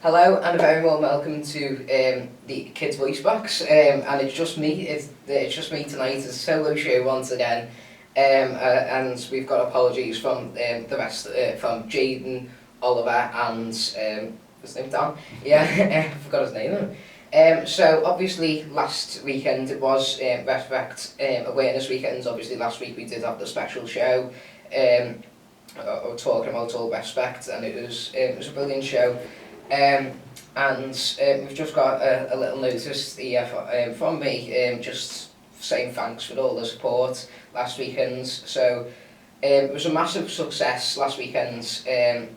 Hello and a very warm welcome to the Kids Voice Box, and it's just me. It's just me tonight. It's a solo show once again, and we've got apologies from the rest, from Jaden, Oliver, and his name Dan. Yeah, I forgot his name. So obviously last weekend it was Respect Awareness Weekend. Obviously last week we did have the special show, talking about all respect, and it was a brilliant show. And we've just got a little notice here from me, just saying thanks for all the support last weekend. So it was a massive success last weekend, and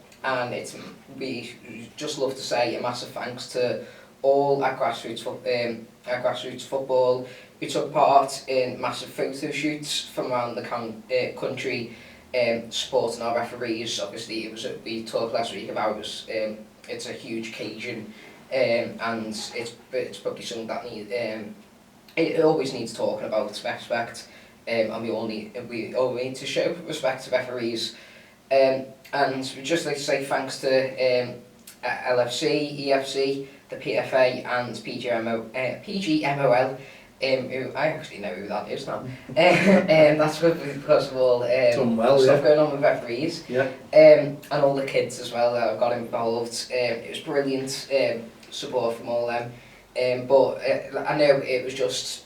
we just love to say a massive thanks to all our grassroots football who took part in massive photo shoots from around the country, supporting our referees. Obviously, we talked last week about it's a huge occasion, and it's probably something that it always needs talking about. Respect, and we all need to show respect to referees. And we'd just like to say thanks to LFC, EFC, the PFA, and PGMOL. Who I actually know who that is now. That's because of all stuff going on with referees. Yeah. And all the kids as well that have got involved. It was brilliant support from all them. But I know it was just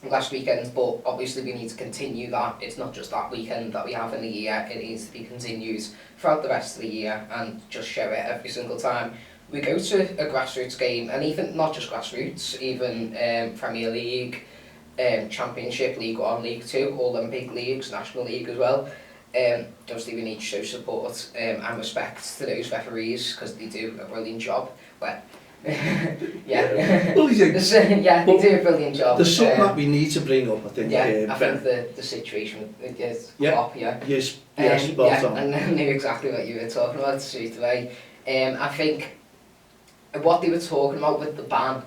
last weekend, but obviously we need to continue that. It's not just that weekend that we have in the year. It needs to be continued throughout the rest of the year and just show it every single time we go to a grassroots game, and even not just grassroots, even Premier League, Championship, League 1, League 2, all them big leagues, National League as well. Obviously we need to show support and respect to those referees because they do a brilliant job. Well, yeah. Well, they do a brilliant job. There's something that we need to bring up, I think. Yeah, I think the situation is Klopp, Yes, spot on. And I knew exactly what you were talking about straight away. I think what they were talking about with the ban,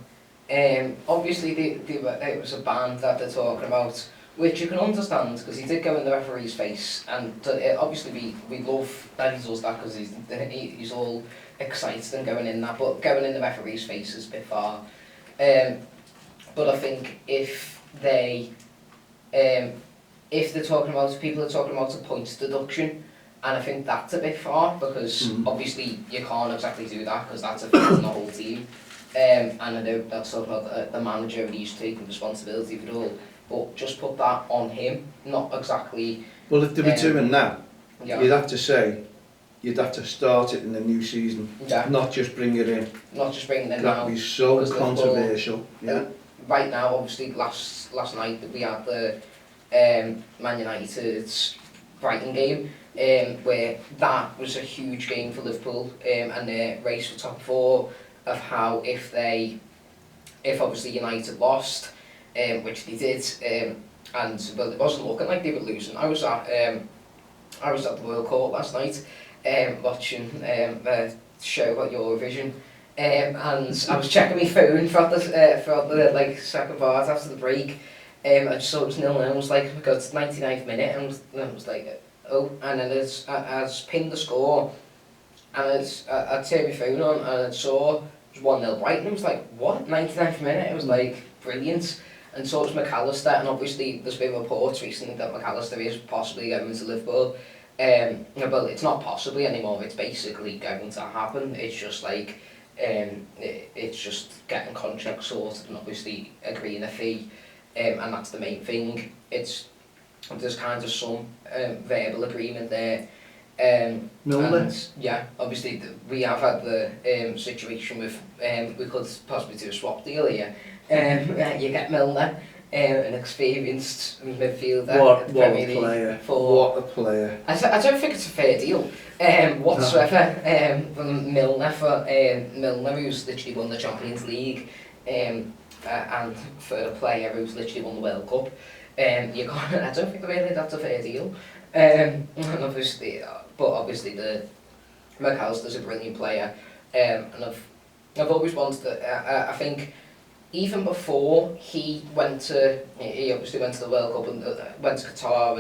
obviously it was a ban that they're talking about, which you can understand because he did go in the referee's face, and obviously we love that he does that because he's all excited and going in that, but going in the referee's face is a bit far. But I think if they're talking about, people are talking about a points deduction, and I think that's a bit far because obviously you can't exactly do that because that's affecting the whole team. And I know that's talking about the manager and he's taking responsibility for it all, but just put that on him, not exactly. Well, if they were doing that, you'd have to start it in the new season, not just bring it in. Not just bring it in now. That'd be so controversial. Right now, obviously, last night we had the Man United's Brighton game. Where that was a huge game for Liverpool, and the race for top four, of how if obviously United lost, which they did, and well, it wasn't looking like they were losing. I was at the World Court last night, watching a show about Eurovision, and I was checking my phone for the second part after the break. I just saw it was 0-0. I was like, oh my God, it's the 99th minute, and I was like, oh, and then I pinned the score, and I turned my phone on and I saw it was 1-0 Brighton. I was like, what? 99th minute? It was like brilliant. And so it was McAllister, and obviously there's been reports recently that McAllister is possibly going to Liverpool. Well, it's not possibly anymore, it's basically going to happen. It's just like, it's just getting contracts sorted and obviously agreeing a fee, and that's the main thing. There's kind of some verbal agreement there. Milner? Yeah, obviously we have had the situation with, we could possibly do a swap deal here. You get Milner, an experienced midfielder. What a player. I don't think it's a fair deal whatsoever. Milner, who's literally won the Champions League, and for a player who's literally won the World Cup. I don't think really that's a fair deal. And obviously, the McAllister's a brilliant player, and I've always wanted to. I think even before he obviously went to the World Cup and went to Qatar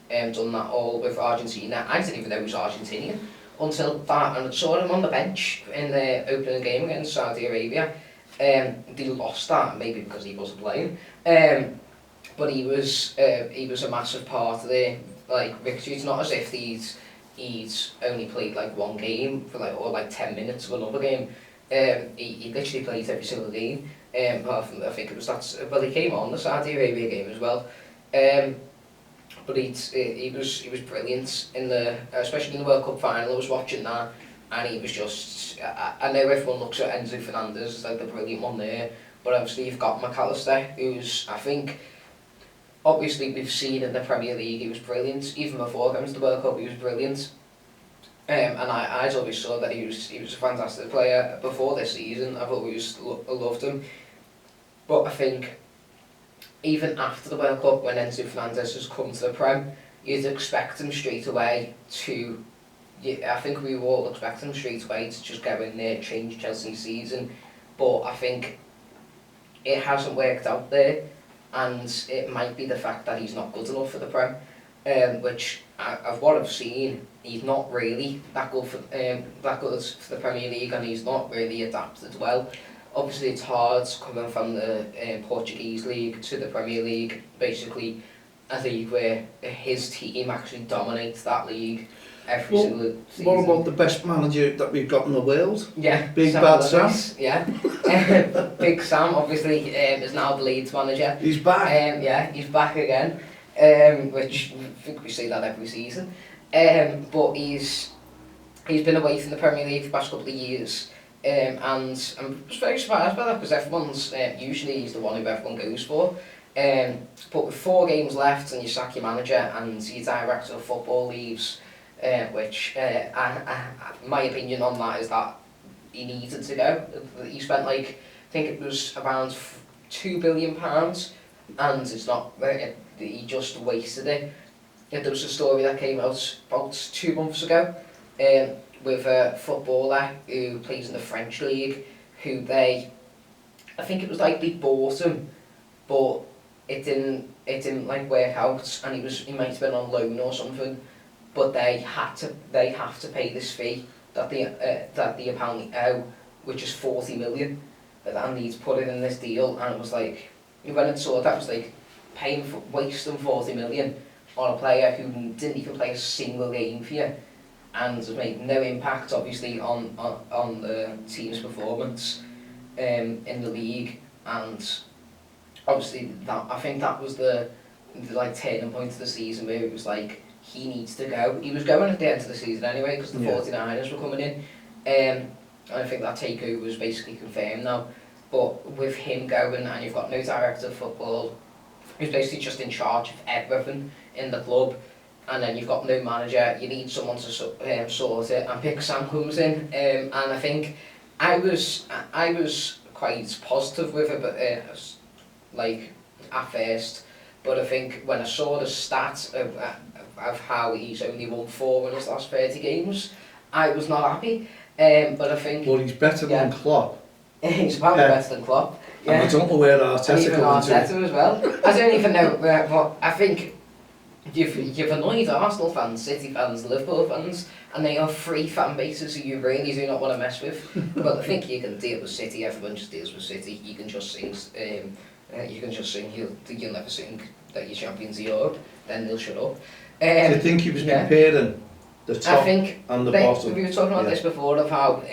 and done that all with Argentina. I didn't even know he was Argentinian until that, and I saw him on the bench in the opening game against Saudi Arabia. They lost that, maybe because he wasn't playing. But he was a massive part of the victory. It's not as if he's only played like one game for or 10 minutes of another game. He literally played every single game. Apart from, I think it was he came on the Saudi Arabia game as well. But he was brilliant especially in the World Cup final. I was watching that, and he was just. I know everyone looks at Enzo Fernandez as like the brilliant one there, but obviously you've got McAllister, who's, I think, obviously we've seen in the Premier League he was brilliant. Even before going to the World Cup, he was brilliant. And I always saw that he was a fantastic player before this season. I've always loved him. But I think even after the World Cup, when Enzo Fernandez has come to the Prem, you'd expect him straight away to. I think we were all expecting him straight away to just go in there, change Chelsea's season. But I think it hasn't worked out there, and it might be the fact that he's not good enough for the Prem. Which, of what I've seen, he's not really that good for the Premier League, and he's not really adapted well. Obviously, it's hard coming from the Portuguese league to the Premier League, basically a league where his team actually dominates that league every single season. What about the best manager that we've got in the world? Yeah, Big Bad Sam. Yeah, Big Sam obviously is now the Leeds manager. He's back. Yeah, he's back again. Which I think we say that every season. But he's been away from the Premier League for the past couple of years. And I'm just very surprised by that, because everyone's usually he's the one who everyone goes for. But with 4 games left and you sack your manager and your director of football leaves, which my opinion on that is that he needed to go. He spent I think it was around £2 billion, and it's not. He just wasted it. There was a story that came out about 2 months ago with a footballer who plays in the French league, who I think it was they bought him, but it didn't work out, and he might have been on loan or something, but they have to pay this fee that they apparently owe, which is 40 million, and he's put it in this deal, and it was when it saw that, was wasting 40 million on a player who didn't even play a single game for you, and has made no impact obviously on the team's performance in the league. And obviously I think that was the turning point of the season, where it was he needs to go. He was going at the end of the season anyway, because the 49ers were coming in, and I think that takeover was basically confirmed now. But with him going, and you've got no director of football, who's basically just in charge of everything in the club, and then you've got no manager, you need someone to sort it, and Big Sam comes in, and I think I was quite positive with it, but at first, but I think when I saw the stats of how he's only won 4 in his last 30 games, I was not happy. But I think... Well, he's better than Klopp. He's apparently better than Klopp. Yeah. And I don't know where Arteta comes into Arteta as well. I don't even know but I think you've annoyed Arsenal fans, City fans, Liverpool fans, and they are 3 fan bases who you really do not want to mess with. But I think you can deal with City. Everyone just deals with City. You can just sing. You'll never sing that you're champions of Europe. Then they'll shut up. Do you think he was comparing the top and the bottom? We were talking about this before, of how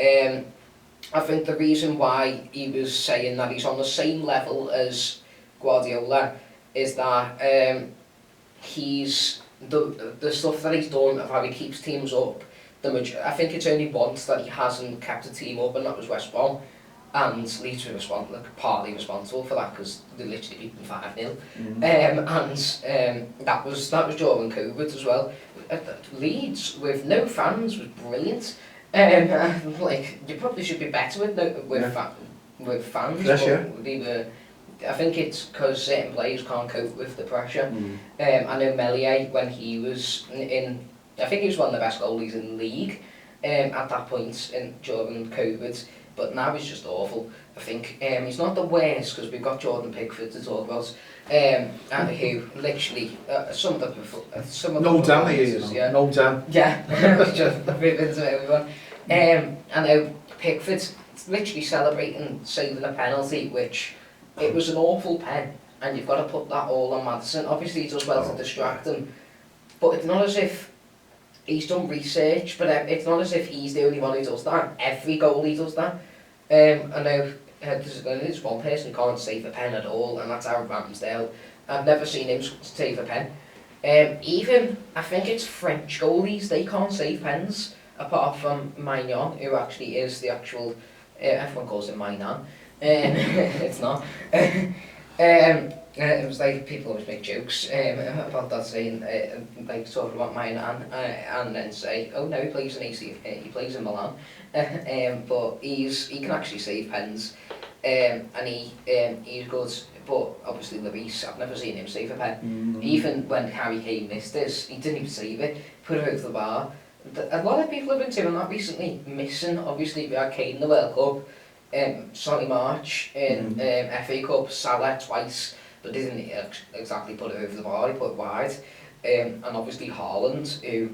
I think the reason why he was saying that he's on the same level as Guardiola is that he's the stuff that he's done, of how he keeps teams up. I think it's only once that he hasn't kept a team up, and that was West Brom. And Leeds were partly responsible for that, because they literally beat them 5-0. And that was during COVID as well. Leeds with no fans was brilliant. You probably should be better with fans. Pressure. I think it's because certain players can't cope with the pressure. I know Melier, when he was in, I think he was one of the best goalies in the league at that point during COVID. but now he's just awful. I think he's not the worst, because we've got Jordan Pickford to talk about, and who literally some of the no damn he is, yeah, no damn. Yeah, just rip into everyone. And now Pickford literally celebrating saving a penalty, which it was an awful pen, and you've got to put that all on Maddison. Obviously he does well to distract him, but it's not as if he's done research, but it's not as if he's the only one who does that. Every goalie does that. I know there's one person who can't save a pen at all, and that's Aaron Ramsdale. I've never seen him save a pen. Even, I think it's French goalies, they can't save pens, apart from Maignan, who actually is the actual, everyone calls him Maignan. It's not. It was like, people always make jokes about that, saying, like talking about Maignan, and then say, oh no, he plays in AC, he plays in Milan. But he can actually save pens, and he's good. But obviously Lloris, I've never seen him save a pen. Even when Harry Kane missed his, he didn't even save it, put it over the bar. A lot of people have been doing that recently, missing. Obviously we had Kane in the World Cup, Solly March in FA Cup, Salah twice, but didn't exactly put it over the bar, he put it wide. And obviously Haaland, who,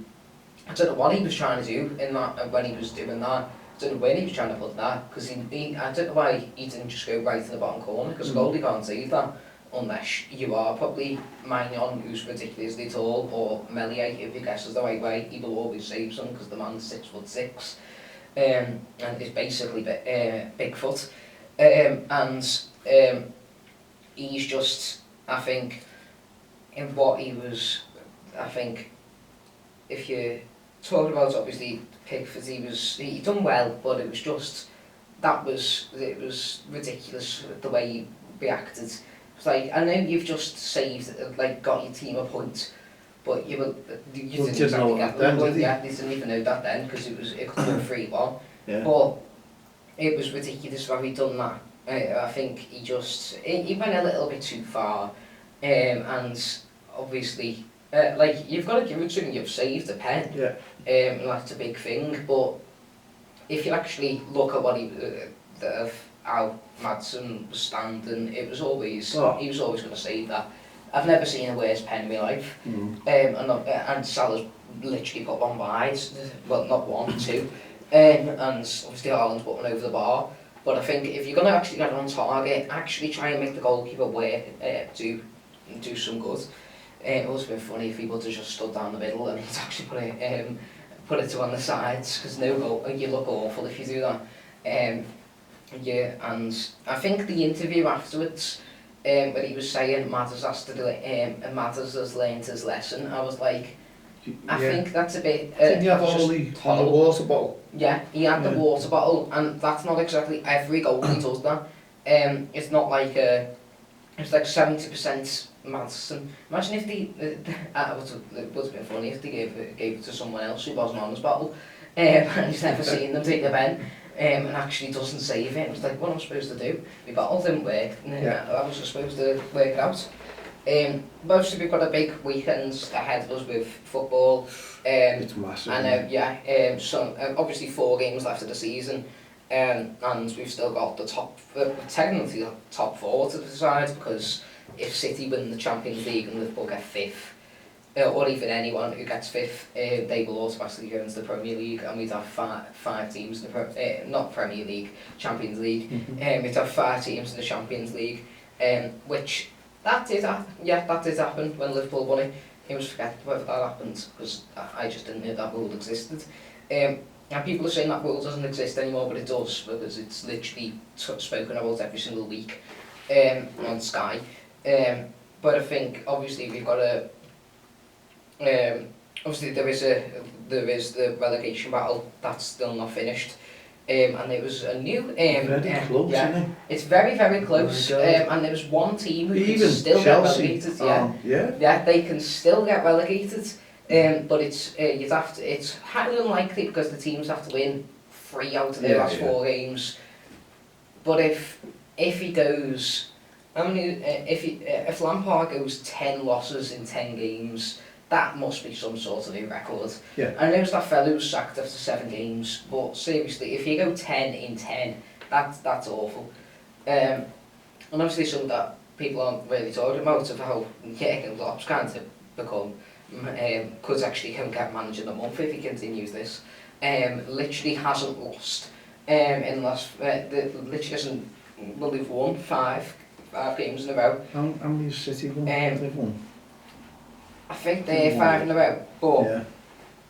I don't know what he was trying to do in that, when he was doing that. I don't know when he was trying to put that, because I don't know why he didn't just go right in the bottom corner, because goalie can't save that, unless you are probably Maignan, who's ridiculously tall, or Meslier, if he guesses the right way, he will always save some, because the man's 6'6", and is basically Bigfoot, and he's just, I think, in what he was, I think, if you talk about obviously Pickford, he done well, but it was just, it was ridiculous the way he reacted. It's like, I know you've just saved, like, got your team a point, but you didn't exactly get the point. Yeah, you didn't even know that then, because it could have been 3-1. Yeah. But it was ridiculous how he done that. I think he went a little bit too far, and obviously, like, you've got to give it to him, you've saved a pen, and that's a big thing, but if you actually look at what how Maddison was standing, it was always, he was always going to save that. I've never seen a worse pen in my life, and Salah's literally put one wide, well, not one, two, and obviously Haaland's put one over the bar. But I think if you're going to actually get on target, actually try and make the goalkeeper work, do some good. It would have been funny if he would have just stood down the middle and he'd actually put it to one of the sides, because you look awful if you do that. Yeah, and I think the interview afterwards, when he was saying Madders has to do it, and Madders has learned his lesson, I was like, I think that's a bit... Didn't you have all the water bottle? Yeah, he had the water bottle, and that's not exactly every goalie does that. It's not like it's like 70% Maddison. Imagine if it would have been funny if they gave it to someone else who wasn't on his bottle, and he's never seen them take the pen, and actually doesn't save it. It's like, what am I supposed to do? My bottle didn't work, and I was supposed to work it out. Mostly we've got a big weekend ahead of us with football. It's massive. And so obviously 4 games left of the season, and we've still got the technically the top 4 to decide, because if City win the Champions League and Liverpool get 5th, or even anyone who gets 5th, they will automatically go into the Premier League, and we'd have 5 teams in the not Premier League, Champions League. We'd have 5 teams in the Champions League, which that did happen when Liverpool won it. It was forgettable whether that happened, because I just didn't know that rule existed. And people are saying that rule doesn't exist anymore, but it does, because it's literally spoken about every single week on Sky. But I think obviously we've got a obviously there is the relegation battle that's still not finished. And there was a new... very close, isn't it? It's very, very close. And there was one team who can still Chelsea. get relegated. Yeah, they can still get relegated. But it's highly unlikely, because the teams have to win 3 out of their last 4 games. But if he goes... if Lampard goes 10 losses in 10 games, that must be some sort of new record. Yeah. I know that fellow was sacked after 7 games, but seriously, if you go 10 in 10 that's awful. And obviously something that people aren't really talking about of how Jurgen Klopp's kind of become, could actually get manager of the month if he continues this. Literally hasn't lost in the last, literally hasn't, well, they've won five games in a row. How many City won? They've won? I think they're 5 in a row, but yeah.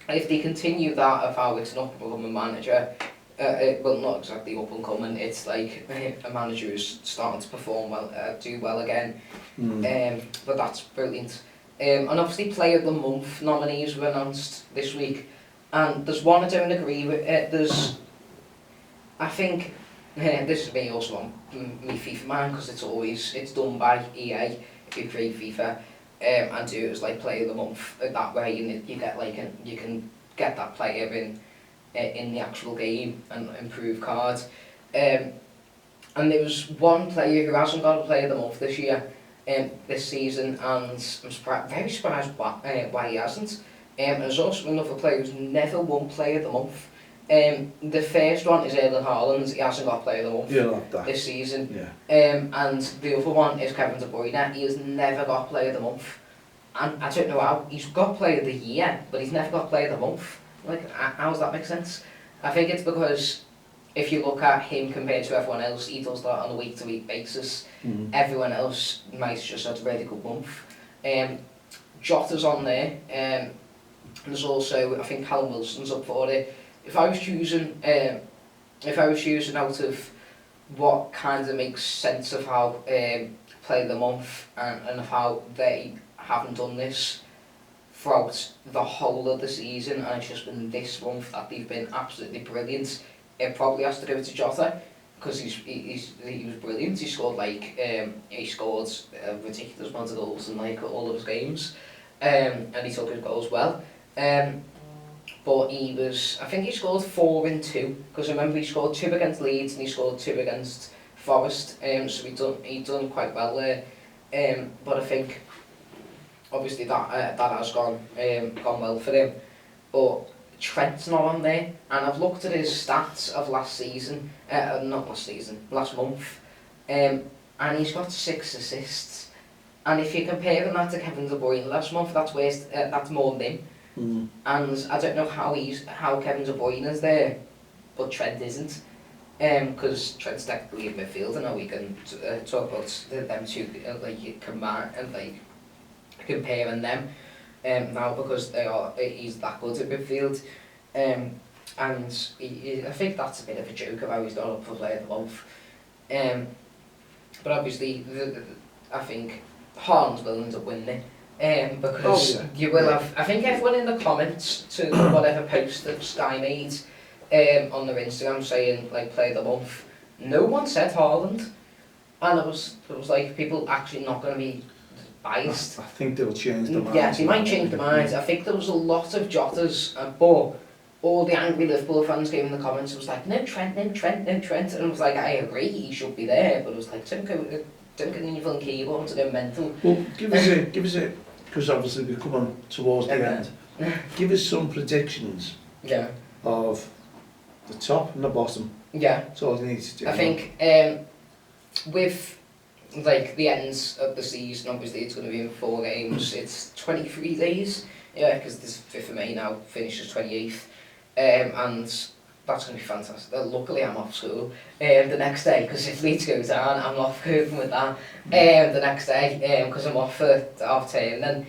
If they continue that of how it's not become a manager, well, not exactly up and coming, it's like a manager who's starting to perform well, do well again. But that's brilliant. And obviously Player of the Month nominees were announced this week, and there's one I don't agree with. I think, this is me also on me FIFA man, because it's done by EA, if you create FIFA, and do it as like Player of the Month. That way you get like you can get that player in the actual game and improve cards. And there was one player who hasn't got a Player of the Month this year, this season, and I'm very surprised why he hasn't. And there's also another player who's never won Player of the Month. The first one is Erling Haaland. He hasn't got Player of the Month this season. Yeah. And the other one is Kevin De Bruyne. He has never got Player of the Month. And I don't know how. He's got Player of the Year, but he's never got Player of the Month. Like, how does that make sense? I think it's because if you look at him compared to everyone else, he does that on a week-to-week basis. Everyone else might just had a really good month. Jota's on there. There's also, I think Callum Wilson's up for it. If I was choosing out of what kind of makes sense of how Player of the Month and of how they haven't done this throughout the whole of the season, and it's just been this month that they've been absolutely brilliant, it probably has to go to Jota, because he was brilliant. He scored a ridiculous amount of goals in like all of his games, and he took his goals well. But I think he scored 4 in 2, because I remember he scored 2 against Leeds and he scored 2 against Forest, so he done quite well there. But I think obviously that has gone well for him. But Trent's not on there, and I've looked at his stats of last month, and he's got 6 assists. And if you're comparing that to Kevin De Bruyne last month, that's more than him. And I don't know how Kevin De Bruyne is there, but Trent isn't. Because Trent's technically a midfielder now. We can talk about them two, comparing them now, because he's that good at midfield. And I think that's a bit of a joke of how he's not up for Player of the Month. But obviously, I think Haaland's will end up winning. Because you will have, I think everyone in the comments to whatever post that Sky made on their Instagram saying like Player of the Month, no one said Haaland, and it was like people actually not going to be biased. I think they'll change their minds. Yeah, they might change their minds. I think there was a lot of Jotas, but all the angry Liverpool fans came in the comments. It was like, no Trent, no Trent, no Trent, and it was like, I agree, he should be there, but it was like, don't get in your phone keyboard to go mental. Well, give us a, because obviously we're coming towards the end. Give us some predictions. Yeah. Of the top and the bottom. Yeah. That's all you need to do. I think with like the ends of the season, obviously it's going to be in 4 games. It's 23 days. Yeah, because this 5th of May now finishes 28th, and that's going to be fantastic. Luckily I'm off school the next day, because if Leeds goes down, I'm off coping with that the next day, because I'm off for half term then.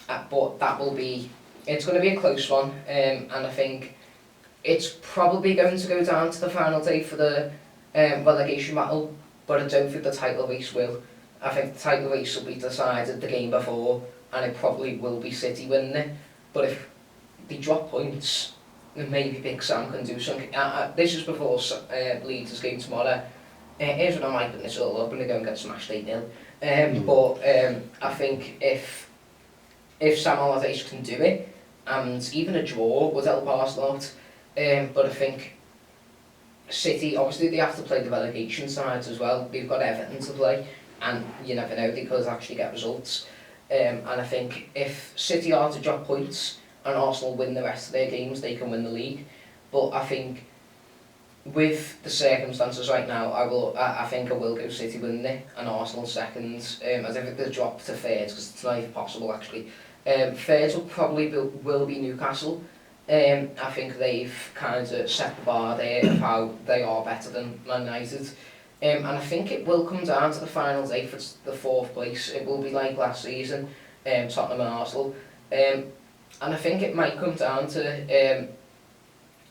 But that will be, it's going to be a close one, and I think it's probably going to go down to the final day for the relegation battle, but I don't think the title race will. I think the title race will be decided the game before, and it probably will be City winning it. But if they drop points, then maybe Big Sam can do something. This is before Leeds' game tomorrow. Here's when I'm hyping this all up and they're going to get smashed 8-0. But I think if Sam Allardyce can do it, and even a draw would help Arsenal out. But I think City, obviously they have to play the relegation sides as well. They've got Everton to play, and you never know, they could actually get results. And I think if City are to drop points and Arsenal win the rest of their games, they can win the league. But I think with the circumstances right now, I think I will go City winning it and Arsenal second. I think they'll drop to third because it's not even possible actually. Third will be Newcastle. I think they've kind of set the bar there of how they are better than Man United. And I think it will come down to the final day for the fourth place. It will be like last season, Tottenham and Arsenal. And I think it might come down to,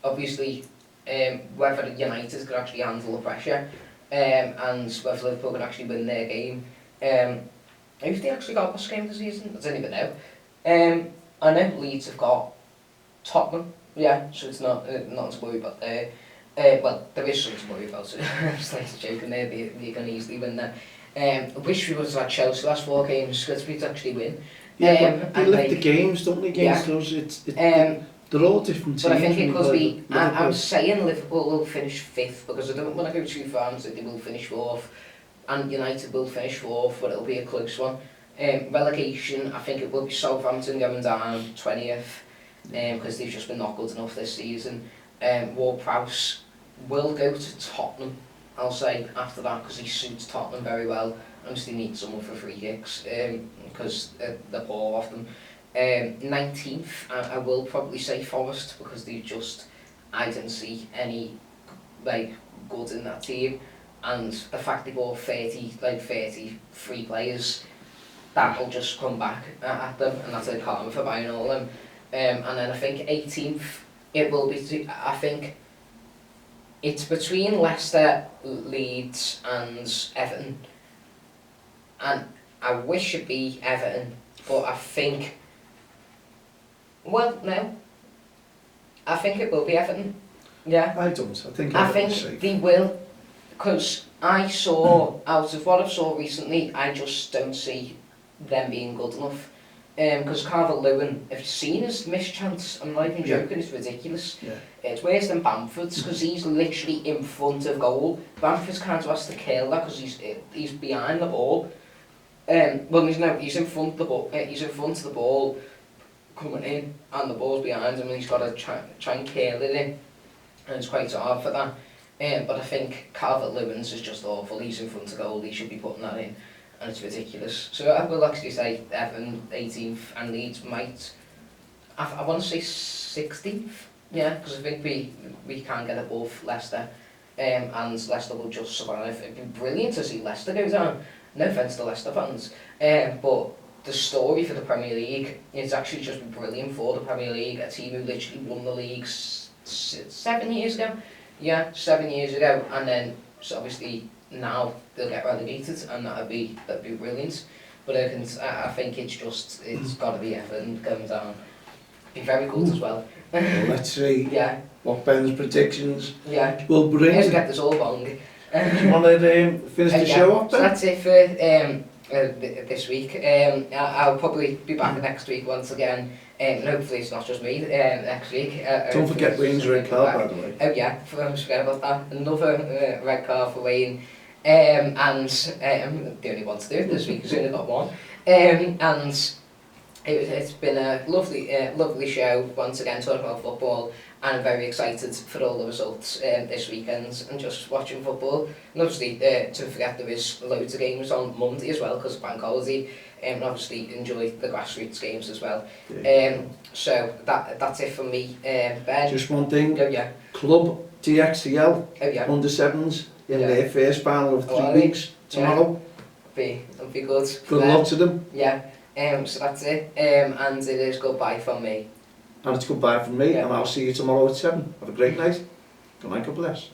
obviously, whether United could actually handle the pressure, and whether Liverpool can actually win their game. Who've they actually got this game this season? I don't even know. I know Leeds have got Tottenham, yeah, so it's not to worry about there. Well, there is something to worry about, so I'm just like joking there, they can easily win that. I wish we would have had Chelsea last 4 games, because we'd actually win. Yeah, but they lift the games, don't they, against us? They're all different teams. But I think it could be, I'm saying Liverpool will finish 5th, because I don't want to go too far and say they will finish 4th, and United will finish 4th, but it'll be a close one. Relegation, I think it will be Southampton going down 20th, because they've just been not good enough this season. Ward-Prowse will go to Tottenham, I'll say, after that, because he suits Tottenham very well. And just they need someone for free kicks, because they're poor off them. 19th, I will probably say Forest, because I didn't see any good in that team. And the fact they bought 30 free players, that'll just come back at them, and that's a karma for buying all of them. And then I think 18th, it will be, I think it's between Leicester, Leeds and Everton. And I wish it'd be Everton, but I think, well, no. I think it will be Everton, yeah. I don't, I think they will, because I saw, out of what I saw recently, I just don't see them being good enough. Because Calvert-Lewin, if you've seen his missed chance, I'm not even joking, it's ridiculous. Yeah. It's worse than Bamford's, because he's literally in front of goal. Bamford's kind of has to kill that, because he's behind the ball. Well, he's in front of the ball. He's in front of the ball, coming in, and the ball's behind him, and he's got to try and curl it in, and it's quite hard for that. But I think Calvert-Lewin's is just awful. He's in front of goal. He should be putting that in. And it's ridiculous. So I will actually say Everton 18th and Leeds might, I want to say 16th, yeah, because I think we can get above Leicester, and Leicester will just survive. It'd be brilliant to see Leicester go down. No offence to Leicester fans, but the story for the Premier League is actually just brilliant for the Premier League. A team who literally won the league 7 years ago, yeah, 7 years ago, and then so obviously now they'll get relegated, and that'd be brilliant. But I think it's got to be Everton going down. Be very good as well. Well, let's see. Yeah. What Ben's predictions will bring. Let's get this all wrong. Do you want to finish the show up, Ben? So that's it for this week. I'll probably be back next week once again. And hopefully it's not just me next week. Don't forget Wayne's red car, by the way. Oh yeah, I forgot about that. Another red car for Wayne. And the only one to do it this week, he's only got one. And it's been a lovely show once again, talking about football, and I'm very excited for all the results this weekend and just watching football. And obviously, don't forget there is loads of games on Monday as well because of bank holiday, and obviously enjoy the grassroots games as well. So that's it from me, Ben. Just one thing. Oh yeah. Club DXCL under 7s in their first final of 3 weeks tomorrow. It'll be good. Good luck to them. Yeah. So that's it. And it is goodbye from me. And it's goodbye from me, and I'll see you tomorrow at 7. Have a great night. Good night, God bless.